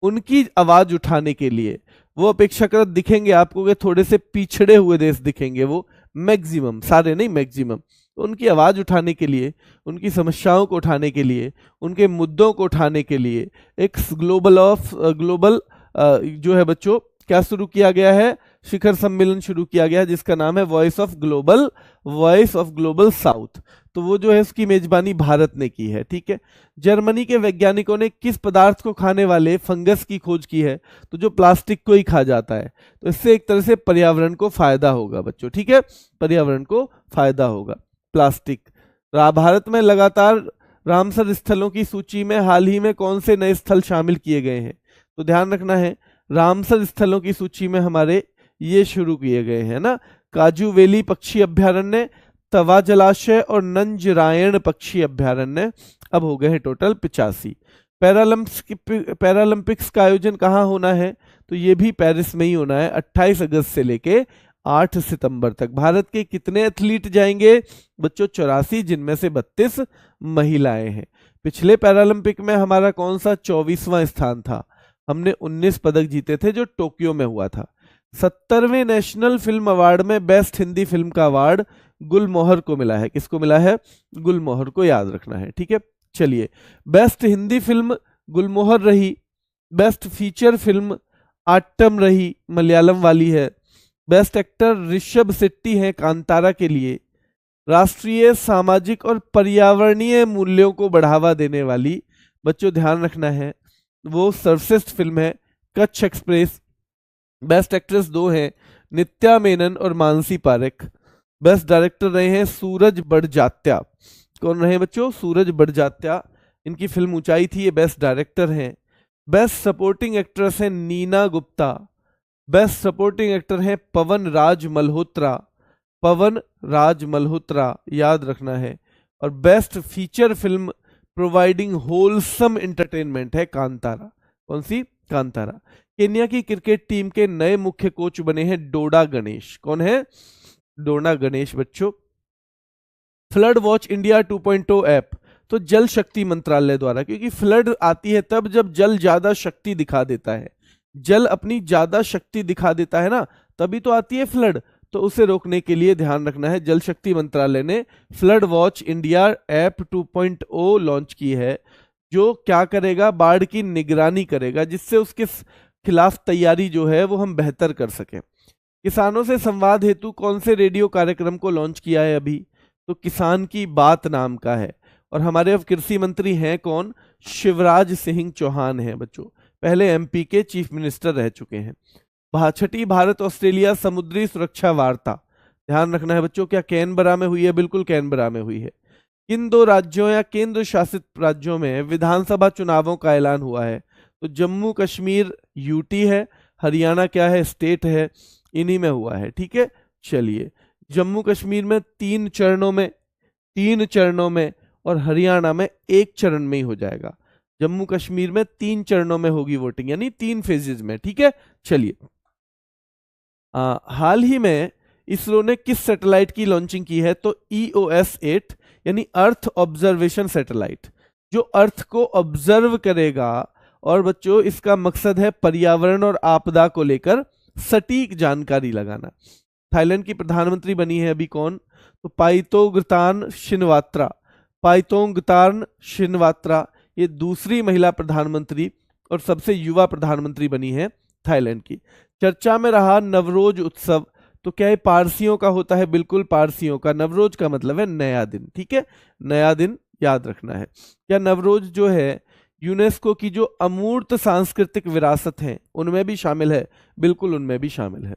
उनकी आवाज उठाने के लिए वो अपेक्षाकृत दिखेंगे आपको कि थोड़े से पिछड़े हुए देश दिखेंगे, वो मैक्सिमम, सारे नहीं मैक्सिमम। तो उनकी आवाज उठाने के लिए, उनकी समस्याओं को उठाने के लिए, उनके मुद्दों को उठाने के लिए एक ग्लोबल जो है बच्चों क्या शुरू किया गया है? शिखर सम्मेलन शुरू किया गया है जिसका नाम है वॉइस ऑफ ग्लोबल साउथ। तो वो जो है उसकी मेजबानी भारत ने की है, ठीक है। जर्मनी के वैज्ञानिकों ने किस पदार्थ को खाने वाले फंगस की खोज की है? तो जो प्लास्टिक को ही खा जाता है। तो इससे एक तरह से पर्यावरण को फायदा होगा बच्चों, ठीक है, पर्यावरण को फायदा होगा। प्लास्टिक, भारत में लगातार रामसर स्थलों की सूची में हाल ही में कौन से नए स्थल शामिल किए गए हैं? तो ध्यान रखना है, रामसर स्थलों की सूची में हमारे ये शुरू किए गए हैं ना, काजू वैली पक्षी अभ्यारण्य, तवा जलाशय और नंजरायण पक्षी अभ्यारण्य। अब हो गए हैं टोटल 85। पैरालंपिक्स का आयोजन कहाँ होना है? तो ये भी पेरिस में ही होना है, 28 अगस्त से लेके 8 सितंबर तक। भारत के कितने एथलीट जाएंगे बच्चों? 84, जिनमें से 32 महिलाएं हैं। पिछले पैरालंपिक में हमारा कौन सा 24वां स्थान था? हमने 19 पदक जीते थे जो टोक्यो में हुआ था। 70वें नेशनल फिल्म अवार्ड में बेस्ट हिंदी फिल्म का अवार्ड गुलमोहर को मिला है। किसको मिला है? गुलमोहर को, याद रखना है, ठीक है। चलिए, बेस्ट हिंदी फिल्म गुलमोहर रही, बेस्ट फीचर फिल्म आट्टम रही, मलयालम वाली है, बेस्ट एक्टर ऋषभ शेट्टी हैं कांतारा के लिए, राष्ट्रीय सामाजिक और पर्यावरणीय मूल्यों को बढ़ावा देने वाली बच्चों ध्यान रखना है वो सर्वश्रेष्ठ फिल्म है कच्छ एक्सप्रेस। बेस्ट एक्ट्रेस 2 हैं नित्या मेनन और मानसी पारेख। बेस्ट डायरेक्टर रहे हैं सूरज बड़जात्या। कौन रहे बच्चों? सूरज बड़जात्या, इनकी फिल्म ऊंचाई थी, ये बेस्ट डायरेक्टर हैं। बेस्ट सपोर्टिंग एक्ट्रेस है Neena Gupta. Best supporting actor हैं पवन राज मल्होत्रा, याद रखना है। और best feature film providing wholesome entertainment है कांतारा। कौन सी? कांतारा। केन्या की क्रिकेट टीम के नए मुख्य कोच बने हैं डोडा गणेश। कौन है? डोडा गणेश बच्चों। फ्लड वॉच इंडिया 2.0 ऐप तो जल शक्ति मंत्रालय द्वारा, क्योंकि फ्लड आती है तब जब जल ज्यादा शक्ति दिखा देता है, जल अपनी ज्यादा शक्ति दिखा देता है ना, तभी तो आती है फ्लड। तो उसे रोकने के लिए ध्यान रखना है, जल शक्ति मंत्रालय ने flood watch India app 2.0 launch की है। जो क्या करेगा, बाढ़ की निगरानी करेगा, जिससे उसके खिलाफ तैयारी जो है वो हम बेहतर कर सकें। किसानों से संवाद हेतु कौन से रेडियो कार्यक्रम को लॉन्च किया है अभी? तो किसान की बात नाम का है। और हमारे अब कृषि मंत्री हैं कौन? शिवराज सिंह चौहान हैं बच्चों, पहले एमपी के चीफ मिनिस्टर रह चुके हैं। छठी भारत ऑस्ट्रेलिया समुद्री सुरक्षा वार्ता, ध्यान रखना है बच्चों, क्या कैनबरा में हुई है? बिल्कुल कैनबरा में हुई है। किन दो राज्यों या केंद्र शासित राज्यों में विधानसभा चुनावों का ऐलान हुआ है? तो जम्मू कश्मीर यूटी है, हरियाणा क्या है? स्टेट है, इन्हीं में हुआ है। ठीक है, चलिए, जम्मू कश्मीर में 3 चरणों में और हरियाणा में 1 चरण में ही हो जाएगा। जम्मू कश्मीर में 3 चरणों में होगी वोटिंग, यानी 3 फेजेज में। ठीक है, चलिए, हाल ही में इसरो ने किस सैटेलाइट की लॉन्चिंग की है? तो EOS-8 यानी अर्थ ऑब्जर्वेशन सैटेलाइट, जो अर्थ को ऑब्जर्व करेगा। और बच्चों इसका मकसद है पर्यावरण और आपदा को लेकर सटीक जानकारी लगाना। थाईलैंड की प्रधानमंत्री बनी है अभी कौन? तो पाइतोंगतान शिनवात्रा। पाइतोंगतान शिनवात्रा ये दूसरी महिला प्रधानमंत्री और सबसे युवा प्रधानमंत्री बनी है थाईलैंड की। चर्चा में रहा नवरोज उत्सव, तो क्या ये पारसियों का होता है? बिल्कुल पारसियों का। नवरोज का मतलब है नया दिन। ठीक है, नया दिन याद रखना है। क्या नवरोज जो है यूनेस्को की जो अमूर्त सांस्कृतिक विरासत है उनमें भी शामिल है? बिल्कुल उनमें भी शामिल है।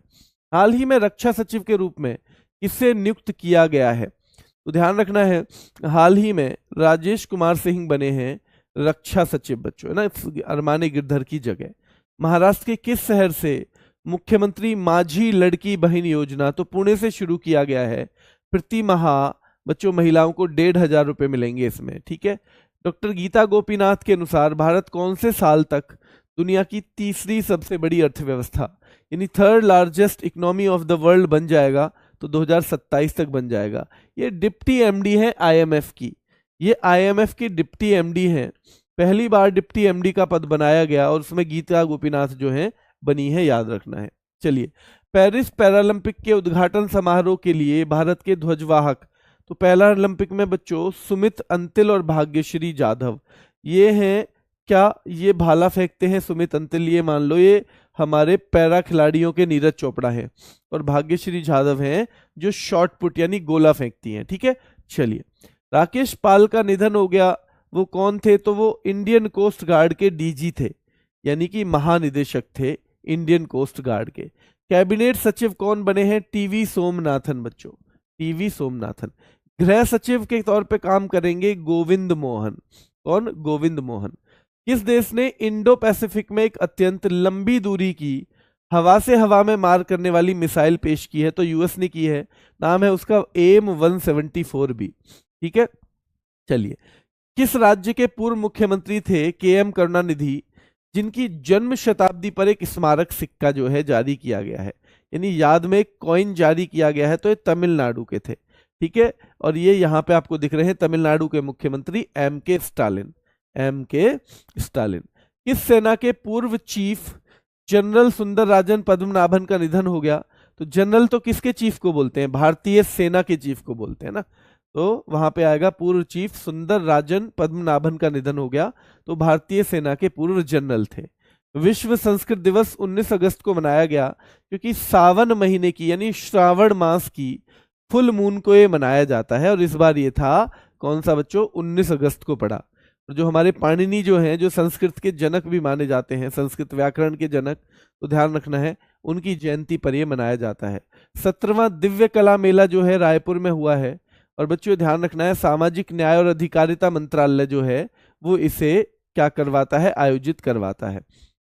हाल ही में रक्षा सचिव के रूप में किसे नियुक्त किया गया है? तो ध्यान रखना है, हाल ही में राजेश कुमार सिंह बने हैं रक्षा सचिव बच्चों, है ना, अरमाने गिरधर की जगह। महाराष्ट्र के किस शहर से मुख्यमंत्री माझी लड़की बहन योजना, तो पुणे से शुरू किया गया है। प्रति माह बच्चों महिलाओं को 1,500 रुपए मिलेंगे इसमें। ठीक है, डॉक्टर गीता गोपीनाथ के अनुसार भारत कौन से साल तक दुनिया की तीसरी सबसे बड़ी अर्थव्यवस्था यानी 3rd largest economy of the world बन जाएगा? तो 2027 तक बन जाएगा। ये डिप्टी एमडी है IMF की, ये IMF की डिप्टी एमडी हैं। पहली बार डिप्टी एमडी का पद बनाया गया और उसमें गीता गोपीनाथ जो है बनी है, याद रखना है। चलिए, पेरिस पैरालंपिक के उद्घाटन समारोह के लिए भारत के ध्वजवाहक, तो पैरालंपिक में बच्चों सुमित अंतिल और भाग्यश्री जाधव ये हैं। क्या ये भाला फेंकते हैं? सुमित अंतिल, ये मान लो ये हमारे पैरा खिलाड़ियों के नीरज चोपड़ा हैं, और भाग्यश्री जाधव हैं जो शॉर्ट पुट यानी गोला फेंकती हैं। ठीक है, चलिए, राकेश पाल का निधन हो गया। वो कौन थे? तो वो इंडियन कोस्ट गार्ड के DG थे, यानी कि महानिदेशक थे इंडियन कोस्ट गार्ड के। कैबिनेट सचिव कौन बने हैं? TV सोमनाथन बच्चों, TV सोमनाथन। गृह सचिव के तौर पे काम करेंगे गोविंद मोहन। कौन? गोविंद मोहन। किस देश ने इंडो पैसिफिक में एक अत्यंत लंबी दूरी की हवा से हवा में मार करने वाली मिसाइल पेश की है? तो US ने की है, नाम है उसका AIM-174B। ठीक है, चलिए, किस राज्य के पूर्व मुख्यमंत्री थे KM करुणानिधि, जिनकी जन्म शताब्दी पर एक स्मारक सिक्का जो है जारी किया गया है, यानी याद में एक कॉइन जारी किया गया है? तो ये तमिलनाडु के थे। ठीक है, और ये यहाँ पे आपको दिख रहे हैं तमिलनाडु के मुख्यमंत्री MK स्टालिन। MK Stalin. किस सेना के पूर्व चीफ जनरल सुंदरराजन पद्मनाभन का निधन हो गया? तो जनरल तो किसके चीफ को बोलते हैं? भारतीय सेना के चीफ को बोलते हैं ना, तो वहां पे आएगा पूर्व चीफ सुंदरराजन पद्मनाभन का निधन हो गया, तो भारतीय सेना के पूर्व जनरल थे। विश्व संस्कृत दिवस 19 अगस्त को मनाया गया क्योंकि सावन महीने की यानी श्रावण मास की फुल मून को ये मनाया जाता है, और इस बार ये था कौन सा बच्चों? 19 अगस्त को पड़ा। और जो हमारे पाणिनि जो हैं, जो संस्कृत के जनक भी माने जाते हैं, संस्कृत व्याकरण के जनक, तो ध्यान रखना है उनकी जयंती पर यह मनाया जाता है। 17वां दिव्य कला मेला जो है रायपुर में हुआ है, और बच्चों ध्यान रखना है सामाजिक न्याय और अधिकारिता मंत्रालय जो है वो इसे क्या करवाता है? आयोजित करवाता है।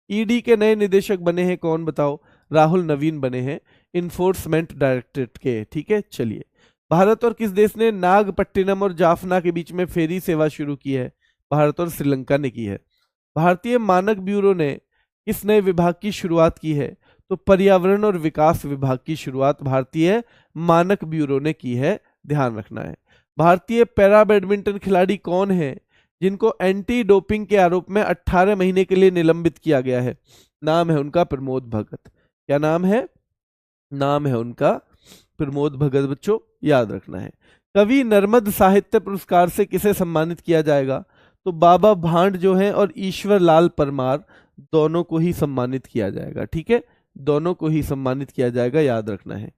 ED के नए निदेशक बने हैं कौन? बताओ। राहुल नवीन बने हैं इन्फोर्समेंट डायरेक्टरेट के। ठीक है, चलिए, भारत और किस देश ने नागपट्टिनम और जाफना के बीच में फेरी सेवा शुरू की है? भारत और श्रीलंका ने की है। भारतीय मानक ब्यूरो ने किस नए विभाग की शुरुआत की है? तो पर्यावरण और विकास विभाग की शुरुआत भारतीय मानक ब्यूरो ने की है, ध्यान रखना है। भारतीय पैरा बैडमिंटन खिलाड़ी कौन है जिनको एंटी डोपिंग के आरोप में 18 महीने के लिए निलंबित किया गया है? नाम है उनका प्रमोद भगत। क्या नाम है? नाम है उनका प्रमोद भगत बच्चों, याद रखना है। कवि नर्मद साहित्य पुरस्कार से किसे सम्मानित किया जाएगा? तो बाबा भांड जो हैं और ईश्वर लाल परमार दोनों को ही सम्मानित किया जाएगा। ठीक है, दोनों को ही सम्मानित किया जाएगा, याद रखना है।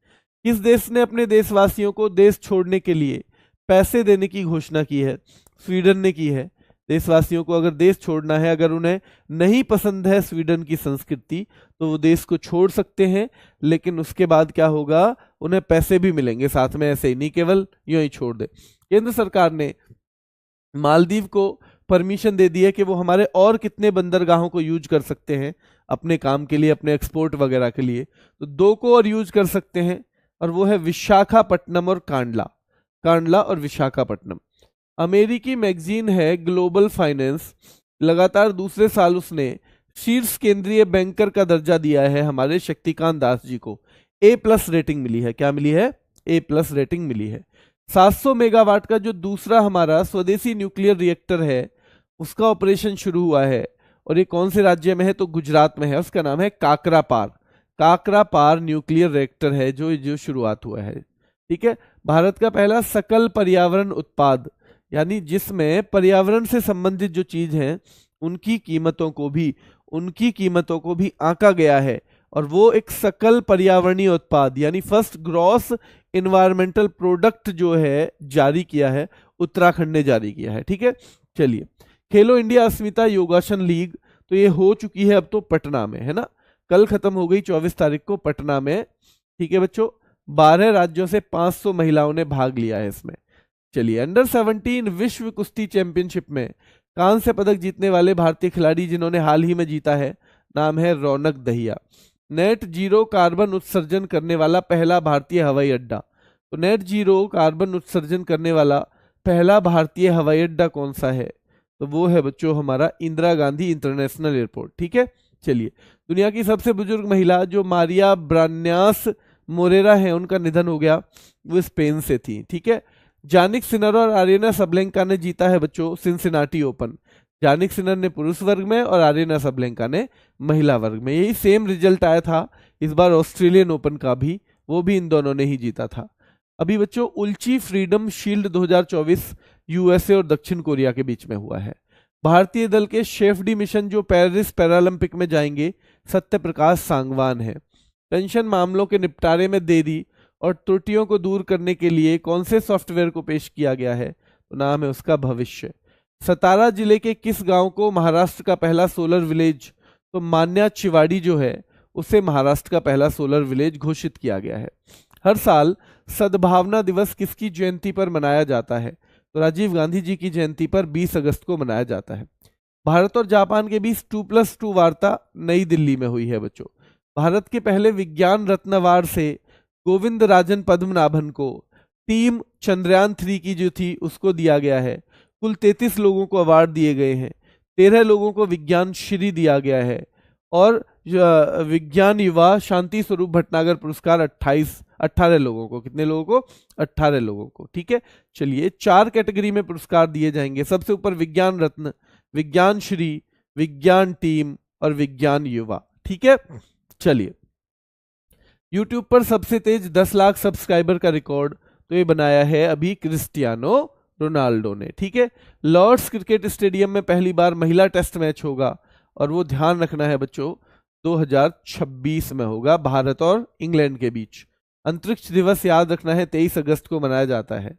किस देश ने अपने देशवासियों को देश छोड़ने के लिए पैसे देने की घोषणा की है? स्वीडन ने की है। देशवासियों को अगर देश छोड़ना है, अगर उन्हें नहीं पसंद है स्वीडन की संस्कृति, तो वो देश को छोड़ सकते हैं, लेकिन उसके बाद क्या होगा, उन्हें पैसे भी मिलेंगे साथ में, ऐसे ही नहीं केवल यूं ही छोड़ दे। केंद्र सरकार ने मालदीव को परमिशन दे दी है कि वो हमारे और कितने बंदरगाहों को यूज कर सकते हैं अपने काम के लिए, अपने एक्सपोर्ट वगैरह के लिए। तो 2 को और यूज कर सकते हैं, और वो है विशाखापट्टनम और कांडला। कांडला और विशाखापट्टनम। अमेरिकी मैगजीन है ग्लोबल फाइनेंस, लगातार दूसरे साल उसने शीर्ष केंद्रीय बैंकर का दर्जा दिया है हमारे शक्तिकांत दास जी को। A+ रेटिंग मिली है। क्या मिली है? A+ रेटिंग मिली है। 700 मेगावाट का जो दूसरा हमारा स्वदेशी न्यूक्लियर रिएक्टर है, उसका ऑपरेशन शुरू हुआ है, और ये कौन से राज्य में है? तो गुजरात में है। उसका नाम है काकरापार। काकरापार न्यूक्लियर रिएक्टर है जो शुरुआत हुआ है। ठीक है, भारत का पहला सकल पर्यावरण उत्पाद, यानी जिसमें पर्यावरण से संबंधित जो चीज है उनकी कीमतों को भी आंका गया है, और वो एक सकल पर्यावरणीय उत्पाद यानी फर्स्ट ग्रॉस इन्वायरमेंटल प्रोडक्ट जो है जारी किया है, उत्तराखंड ने जारी किया है। ठीक है, चलिए। खेलो इंडिया अस्मिता योगासन लीग, तो ये हो चुकी है अब तो पटना में, है ना, कल खत्म हो गई 24 तारीख को पटना में। ठीक है बच्चों, 12 राज्यों से 500 महिलाओं ने भाग लिया है इसमें। चलिए, अंडर 17 विश्व कुश्ती चैंपियनशिप में कांस्य पदक जीतने वाले भारतीय खिलाड़ी जिन्होंने हाल ही में जीता है, नाम है रौनक दहिया। नेट जीरो कार्बन उत्सर्जन करने वाला पहला भारतीय हवाई अड्डा, तो नेट जीरो कार्बन उत्सर्जन करने वाला पहला भारतीय हवाई अड्डा कौन सा है? तो वो है बच्चों हमारा इंदिरा गांधी इंटरनेशनल एयरपोर्ट। ठीक है, चलिए। दुनिया की सबसे बुजुर्ग महिला जो मारिया ब्रान्यास मोरेरा है, उनका निधन हो गया, वो स्पेन से थी। ठीक है, जानिक सिनर और आर्यना सबलेंका ने जीता है बच्चों सिंसिनाटी ओपन। जानिक सिनर ने पुरुष वर्ग में और आर्यना सबलेंका ने महिला वर्ग में। यही सेम रिजल्ट आया था इस बार ऑस्ट्रेलियन ओपन का भी, वो भी इन दोनों ने ही जीता था। अभी बच्चों उल्ची फ्रीडम शील्ड 2024 यूएसए और दक्षिण कोरिया के बीच में हुआ है। भारतीय दल के शेफ डी मिशन जो पेरिस पैरालंपिक में जाएंगे, सत्य प्रकाश सांगवान है। पेंशन मामलों के निपटारे में देरी और त्रुटियों को दूर करने के लिए कौन से सॉफ्टवेयर को पेश किया गया है? तो नाम है उसका भविष्य। सतारा जिले के किस गांव को महाराष्ट्र का पहला सोलर विलेज, तो मान्या चिवाड़ी जो है उसे महाराष्ट्र का पहला सोलर विलेज घोषित किया गया है। हर साल सद्भावना दिवस किसकी जयंती पर मनाया जाता है? तो राजीव गांधी जी की जयंती पर 20 अगस्त को मनाया जाता है। भारत और जापान के बीच 2+2 वार्ता नई दिल्ली में हुई है बच्चों। भारत के पहले विज्ञान रत्न अवार्ड से गोविंद राजन पद्मनाभन को टीम चंद्रयान 3 की जो थी उसको दिया गया है। कुल 33 लोगों को अवार्ड दिए गए हैं। 13 लोगों को विज्ञान श्री दिया गया है, और विज्ञान युवा शांति स्वरूप भटनागर पुरस्कार 18 लोगों को, कितने लोगों को? 18 लोगों को। ठीक है, चलिए। 4 कैटेगरी में पुरस्कार दिए जाएंगे। सबसे ऊपर विज्ञान रत्न, विज्ञान श्री, विज्ञान टीम और विज्ञान युवा। ठीक है, चलिए। यूट्यूब पर सबसे तेज 10 लाख सब्सक्राइबर का रिकॉर्ड तो ये बनाया है अभी क्रिस्टियानो रोनाल्डो ने। ठीक है, लॉर्ड्स क्रिकेट स्टेडियम में पहली बार महिला टेस्ट मैच होगा, और वो ध्यान रखना है बच्चों 2026 में होगा भारत और इंग्लैंड के बीच। अंतरिक्ष दिवस याद रखना है 23 अगस्त को मनाया जाता है।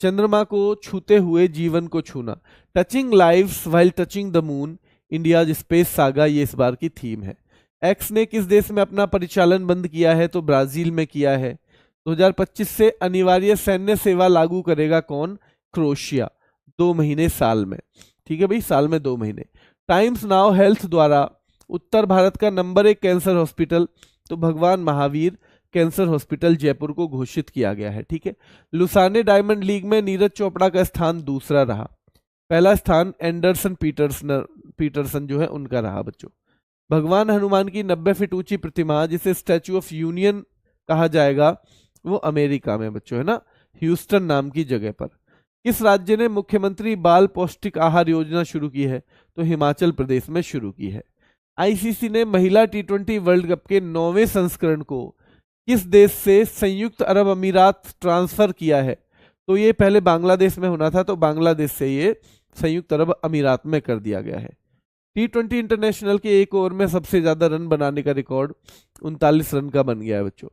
चंद्रमा को छूते हुए जीवन को छूना, touching lives while touching the moon, India space saga, ये इस बार की थीम है। एक्स ने किस देश में अपना परिचालन बंद किया है? तो ब्राजील में किया है। 2025 से अनिवार्य सैन्य सेवा लागू करेगा कौन? क्रोएशिया, 2 महीने साल में। ठीक है भाई, साल में 2 महीने। टाइम्स नाउ हेल्थ द्वारा उत्तर भारत का नंबर 1 कैंसर हॉस्पिटल तो भगवान महावीर कैंसर हॉस्पिटल जयपुर को घोषित किया गया है। ठीक है, लुसाने डायमंड लीग में नीरज चोपड़ा का स्थान दूसरा रहा, पहला स्थान एंडरसन पीटरसन जो है उनका रहा बच्चों। भगवान हनुमान की 90 फीट ऊंची प्रतिमा जिसे स्टैचू ऑफ यूनियन कहा जाएगा, वो अमेरिका में बच्चों, है ना, ह्यूस्टन नाम की जगह पर। किस राज्य ने मुख्यमंत्री बाल पौष्टिक आहार योजना शुरू की है? तो हिमाचल प्रदेश में शुरू की है। आईसीसी ने महिला T20 वर्ल्ड कप के 9वें संस्करण को किस देश से संयुक्त अरब अमीरात ट्रांसफर किया है? तो ये पहले बांग्लादेश में होना था, तो बांग्लादेश से ये संयुक्त अरब अमीरात में कर दिया गया है। T20 इंटरनेशनल के एक ओवर में सबसे ज्यादा रन बनाने का रिकॉर्ड 39 रन का बन गया है बच्चों।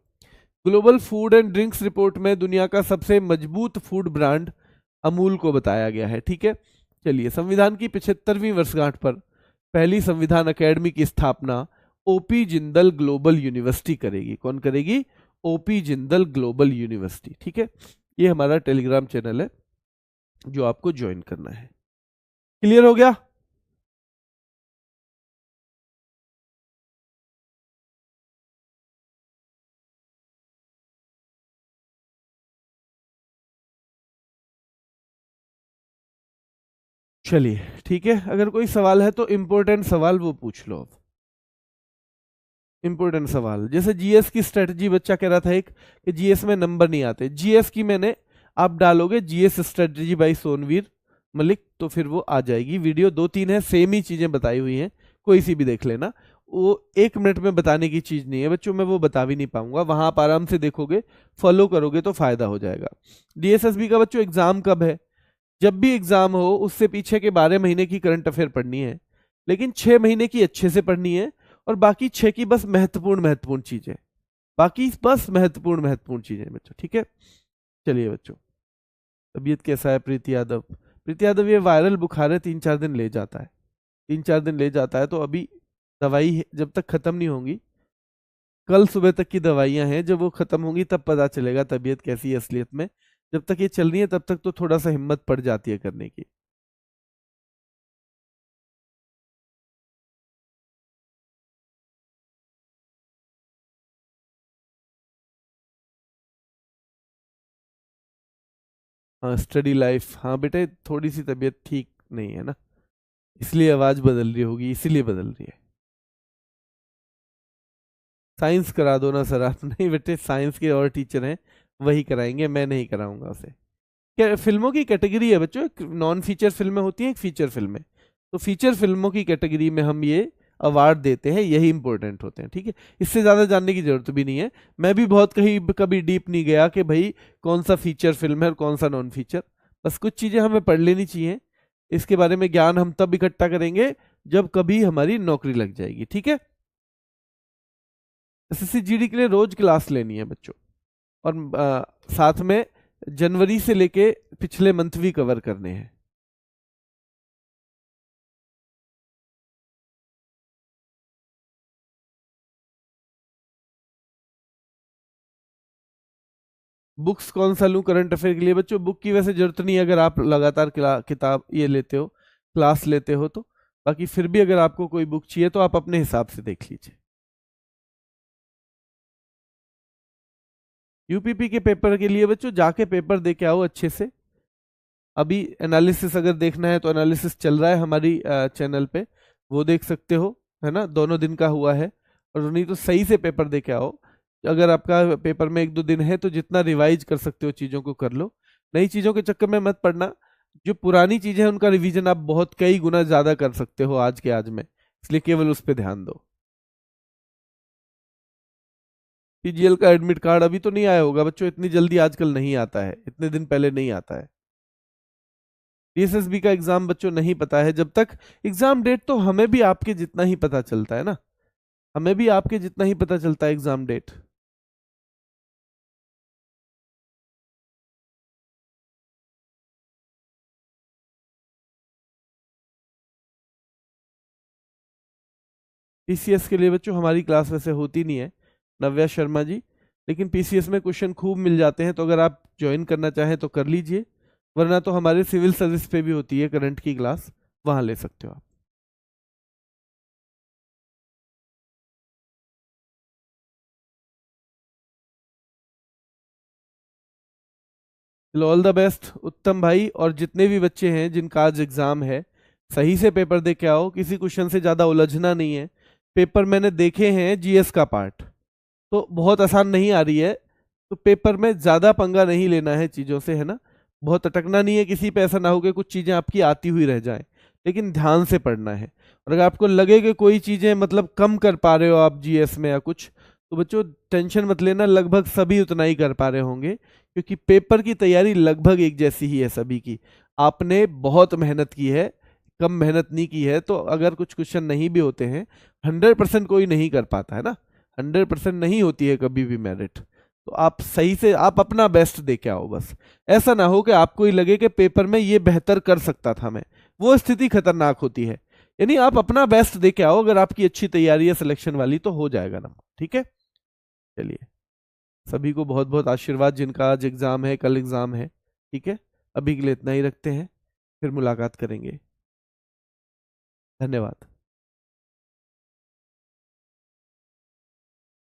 Global food and drinks report में दुनिया का सबसे मजबूत फूड ब्रांड अमूल को बताया गया है। ठीक है, चलिए, संविधान की 75वीं वर्षगांठ पर पहली संविधान अकेडमी की स्थापना ओपी जिंदल ग्लोबल यूनिवर्सिटी करेगी। कौन करेगी? OP Jindal global university. ठीक है, ये हमारा टेलीग्राम चैनल है जो आपको ज्वाइन करना है। क्लियर हो गया? चलिए, ठीक है, अगर कोई सवाल है तो इंपॉर्टेंट सवाल वो पूछ लो। इंपॉर्टेंट सवाल, जैसे जीएस की स्ट्रेटजी बच्चा कह रहा था एक कि जीएस में नंबर नहीं आते। जीएस की मैंने, आप डालोगे GS strategy by Sonveer Malik तो फिर वो आ जाएगी। वीडियो 2-3 है, सेम ही चीजें बताई हुई हैं, कोई सी भी देख लेना। वो 1 मिनट में बताने की चीज नहीं है बच्चों, मैं वो बता भी नहीं पाऊंगा। वहां आप आराम से देखोगे, फॉलो करोगे तो फायदा हो जाएगा। डीएसएसबी का बच्चों एग्जाम कब है? जब भी एग्जाम हो उससे पीछे के 12 महीने की करंट अफेयर पढ़नी है, लेकिन 6 महीने की अच्छे से पढ़नी है, और बाकी 6 की बस महत्वपूर्ण महत्वपूर्ण चीजें, बाकी बस महत्वपूर्ण महत्वपूर्ण चीजें बच्चों। ठीक है, चलिए बच्चों, तबीयत कैसा है प्रीति यादव? प्रीति यादव, ये वायरल बुखार है, 3-4 दिन ले जाता है, 3-4 दिन ले जाता है। तो अभी दवाई जब तक खत्म नहीं होंगी, कल सुबह तक की दवाइयां हैं, जब वो खत्म होंगी तब पता चलेगा तबीयत कैसी है असलियत में। जब तक ये चल रही है तब तक तो थोड़ा सा हिम्मत पड़ जाती है करने की। हाँ, स्टडी लाइफ, हाँ बेटे, थोड़ी सी तबीयत ठीक नहीं है ना, इसलिए आवाज बदल रही होगी, इसीलिए बदल रही है। साइंस करा दो ना सर आप। नहीं बेटे, साइंस के और टीचर हैं, वही कराएंगे, मैं नहीं कराऊंगा उसे। क्या फिल्मों की कैटेगरी है बच्चों, एक नॉन फीचर फिल्में होती हैं, एक फीचर फिल्में। तो फीचर फिल्मों की कैटेगरी में हम ये अवार्ड देते हैं, यही इंपॉर्टेंट होते हैं। ठीक है, इससे ज्यादा जानने की जरूरत भी नहीं है। मैं भी बहुत कहीं कभी डीप नहीं गया कि भाई कौन सा फीचर फिल्म है और कौन सा नॉन फीचर। बस कुछ चीजें हमें पढ़ लेनी चाहिए, इसके बारे में ज्ञान हम तब इकट्ठा करेंगे जब कभी हमारी नौकरी लग जाएगी। ठीक है, एसएससी जीडी के लिए रोज क्लास लेनी है बच्चों, और साथ में जनवरी से लेके पिछले मंथ भी कवर करने हैं। बुक्स कौन सा लूं करंट अफेयर के लिए बच्चों? बुक की वैसे जरूरत नहीं है अगर आप लगातार किताब ये लेते हो, क्लास लेते हो तो। बाकी फिर भी अगर आपको कोई बुक चाहिए तो आप अपने हिसाब से देख लीजिए। यूपीपी के पेपर के लिए बच्चों जाके पेपर दे के आओ अच्छे से। अभी एनालिसिस अगर देखना है तो एनालिसिस चल रहा है हमारी चैनल पे, वो देख सकते हो, है ना, दोनों दिन का हुआ है। और नहीं तो सही से पेपर दे के आओ। अगर आपका पेपर में 1-2 दिन है तो जितना रिवाइज कर सकते हो चीज़ों को कर लो, नई चीज़ों के चक्कर में मत पड़ना। जो पुरानी चीज़ें हैं उनका रिवीजन आप बहुत कई गुना ज़्यादा कर सकते हो आज के आज में, इसलिए केवल उस पर ध्यान दो। पीजीएल का एडमिट कार्ड अभी तो नहीं आया होगा बच्चों, इतनी जल्दी आजकल नहीं आता है, इतने दिन पहले नहीं आता है। डीएसएसबी का एग्जाम बच्चों नहीं पता है, जब तक एग्जाम डेट तो हमें भी आपके जितना ही पता चलता है ना, हमें भी आपके जितना ही पता चलता है एग्जाम डेट। पीसीएस के लिए बच्चों हमारी क्लास वैसे होती नहीं है, नव्या शर्मा जी, लेकिन पीसीएस में क्वेश्चन खूब मिल जाते हैं, तो अगर आप ज्वाइन करना चाहें तो कर लीजिए, वरना तो हमारे सिविल सर्विस पे भी होती है करंट की क्लास, वहां ले सकते हो आप। चलो, ऑल द बेस्ट उत्तम भाई, और जितने भी बच्चे हैं जिनका आज एग्जाम है, सही से पेपर दे के आओ, किसी क्वेश्चन से ज्यादा उलझना नहीं है। पेपर मैंने देखे हैं जीएस का पार्ट, तो बहुत आसान नहीं आ रही है, तो पेपर में ज्यादा पंगा नहीं लेना है चीजों से, है ना, बहुत अटकना नहीं है किसी पे, ऐसा ना हो कि कुछ चीजें आपकी आती हुई रह जाएं, लेकिन ध्यान से पढ़ना है। और अगर आपको लगे कि कोई चीजें मतलब कम कर पा रहे हो आप जीएस में या कुछ, तो बच्चों टेंशन मत लेना, लगभग सभी उतना ही कर पा रहे होंगे, क्योंकि पेपर की तैयारी लगभग एक जैसी ही है सभी की। आपने बहुत मेहनत की है, कम मेहनत नहीं की है, तो अगर कुछ क्वेश्चन नहीं भी होते हैं, 100% कोई नहीं कर पाता है ना, 100% नहीं होती है कभी भी मेरिट। तो आप सही से आप अपना बेस्ट दे के आओ बस। ऐसा ना हो कि आपको ही लगे कि पेपर में ये बेहतर कर सकता था मैं, वो स्थिति खतरनाक होती है। यानी आप अपना बेस्ट दे के आओ, अगर आपकी अच्छी तैयारी है सिलेक्शन वाली तो हो जाएगा ना, ठीक है। चलिए, सभी को बहुत बहुत आशीर्वाद, जिनका आज एग्जाम है, कल एग्जाम है, ठीक है। अभी के लिए इतना ही रखते हैं, फिर मुलाकात करेंगे। धन्यवाद।